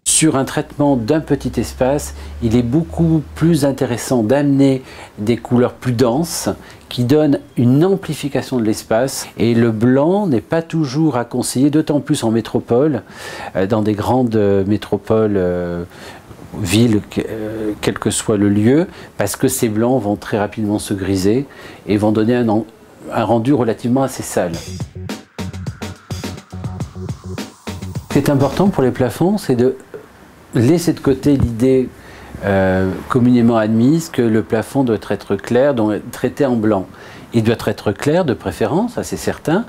Sur un traitement d'un petit espace, il est beaucoup plus intéressant d'amener des couleurs plus denses qui donnent une amplification de l'espace. Et le blanc n'est pas toujours à conseiller, d'autant plus en métropole, dans des grandes métropoles, villes, quel que soit le lieu, parce que ces blancs vont très rapidement se griser et vont donner un rendu relativement assez sale. Ce qui est important pour les plafonds, c'est de laisser de côté l'idée communément admise que le plafond doit être clair, doit être traité en blanc. Il doit être clair de préférence, ça c'est certain,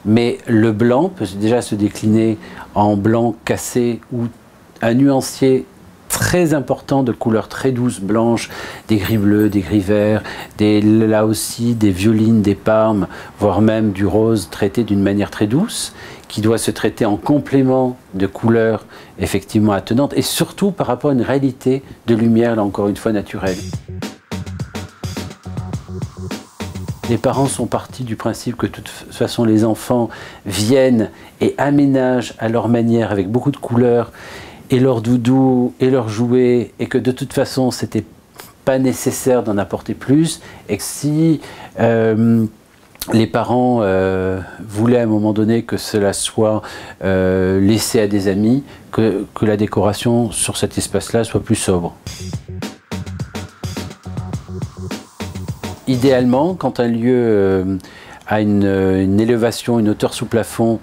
mais le blanc peut déjà se décliner en blanc cassé ou un nuancier très important de couleurs très douces, blanches, des gris bleus, des gris verts, là aussi des violines, des parmes, voire même du rose traité d'une manière très douce, qui doit se traiter en complément de couleurs effectivement attenantes et surtout par rapport à une réalité de lumière, là encore une fois naturelle. Les parents sont partis du principe que de toute façon les enfants viennent et aménagent à leur manière avec beaucoup de couleurs et leurs doudous et leurs jouets, et que de toute façon c'était pas nécessaire d'en apporter plus, et que si les parents voulaient à un moment donné que cela soit laissé à des amis, que la décoration sur cet espace-là soit plus sobre. Idéalement, quand un lieu a une élévation, une hauteur sous plafond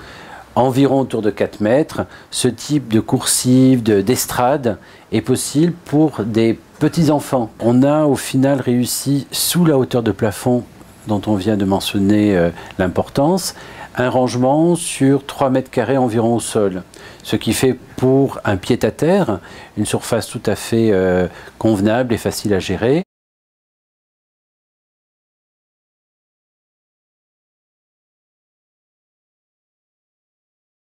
environ autour de 4 mètres, ce type de coursive, d'estrade est possible pour des petits-enfants. On a au final réussi, sous la hauteur de plafond dont on vient de mentionner l'importance, un rangement sur 3 mètres carrés environ au sol. Ce qui fait pour un pied-à-terre une surface tout à fait convenable et facile à gérer.